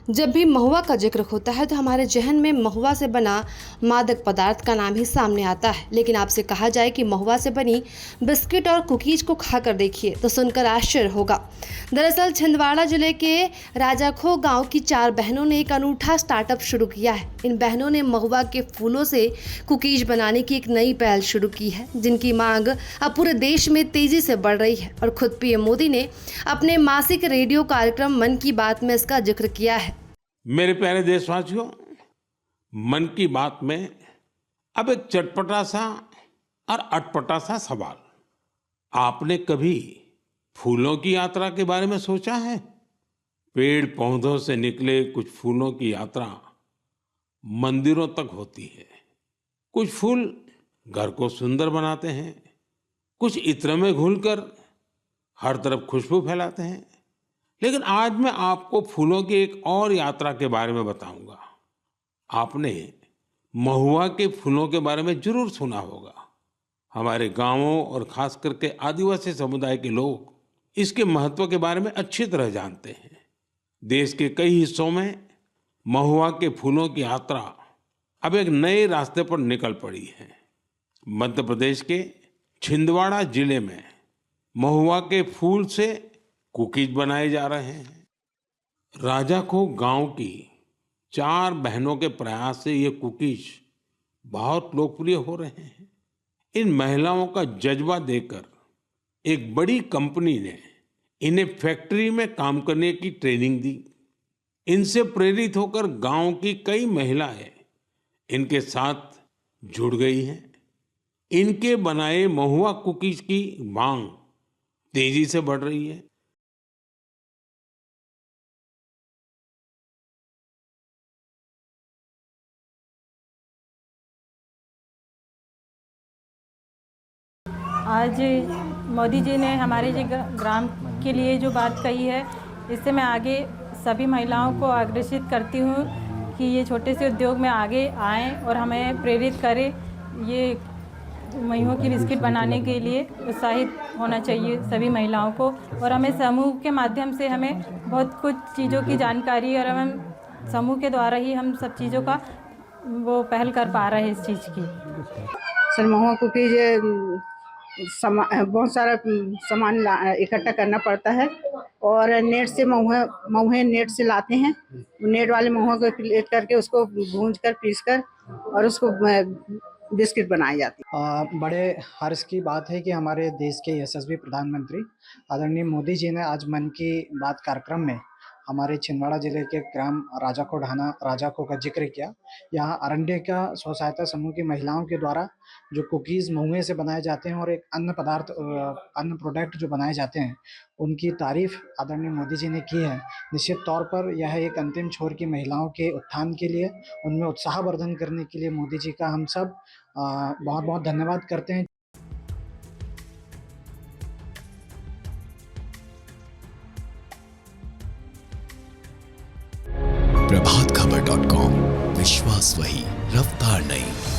जब भी महुआ का जिक्र होता है तो हमारे जहन में महुआ से बना मादक पदार्थ का नाम ही सामने आता है। लेकिन आपसे कहा जाए कि महुआ से बनी बिस्किट और कुकीज को खाकर देखिए तो सुनकर आश्चर्य होगा। दरअसल छिंदवाड़ा जिले के राजाखो गांव की 4 बहनों ने एक अनूठा स्टार्टअप शुरू किया है। इन बहनों ने महुआ के फूलों से कुकीज बनाने की एक नई पहल शुरू की है, जिनकी मांग अब पूरे देश में तेजी से बढ़ रही है। और खुद पीएम मोदी ने अपने मासिक रेडियो कार्यक्रम मन की बात में इसका जिक्र किया है। मेरे प्यारे देशवासियों, मन की बात में अब एक चटपटा सा और अटपटा सा सवाल। आपने कभी फूलों की यात्रा के बारे में सोचा है? पेड़ पौधों से निकले कुछ फूलों की यात्रा मंदिरों तक होती है। कुछ फूल घर को सुंदर बनाते हैं, कुछ इत्र में घुलकर हर तरफ खुशबू फैलाते हैं। लेकिन आज मैं आपको फूलों की एक और यात्रा के बारे में बताऊंगा। आपने महुआ के फूलों के बारे में जरूर सुना होगा। हमारे गांवों और खास करके आदिवासी समुदाय के लोग इसके महत्व के बारे में अच्छी तरह जानते हैं। देश के कई हिस्सों में महुआ के फूलों की यात्रा अब एक नए रास्ते पर निकल पड़ी है। मध्य प्रदेश के छिंदवाड़ा जिले में महुआ के फूल से कुकीज बनाए जा रहे हैं। राजाखो गांव की 4 बहनों के प्रयास से ये कुकीज बहुत लोकप्रिय हो रहे हैं। इन महिलाओं का जज्बा देखकर एक बड़ी कंपनी ने इन्हें फैक्ट्री में काम करने की ट्रेनिंग दी। इनसे प्रेरित होकर गांव की कई महिलाएं इनके साथ जुड़ गई हैं। इनके बनाए महुआ कुकीज की मांग तेजी से बढ़ रही है। आज मोदी जी ने हमारे जी ग्राम के लिए जो बात कही है, इससे मैं आगे सभी महिलाओं को आग्रहित करती हूँ कि ये छोटे से उद्योग में आगे आएं और हमें प्रेरित करें। ये महुआ की बिस्किट बनाने के लिए उत्साहित होना चाहिए सभी महिलाओं को। और हमें समूह के माध्यम से हमें बहुत कुछ चीज़ों की जानकारी और हम समूह के द्वारा ही हम सब चीज़ों का वो पहल कर पा रहे हैं इस चीज़ की। सर महुआ कुकीज बहुत सारा सामान इकट्ठा करना पड़ता है और नेट से महुए नेट से लाते हैं। नेट वाले महुआ को प्लेट करके उसको भूंज कर पीस कर और उसको बिस्किट बनाए जाते हैं। बड़े हर्ष की बात है कि हमारे देश के यशस्वी प्रधानमंत्री आदरणीय मोदी जी ने आज मन की बात कार्यक्रम में हमारे छिंदवाड़ा जिले के ग्राम राजाखो का जिक्र किया। यहाँ अरंडे का स्व सहायता समूह की महिलाओं के द्वारा जो कुकीज़ महुए से बनाए जाते हैं और एक अन्न प्रोडक्ट जो बनाए जाते हैं, उनकी तारीफ आदरणीय मोदी जी ने की है। निश्चित तौर पर यह एक अंतिम छोर की महिलाओं के उत्थान के लिए, उनमें उत्साहवर्धन करने के लिए मोदी जी का हम सब बहुत बहुत धन्यवाद करते हैं। प्रभातखबर.com, विश्वास वही, रफ्तार नहीं।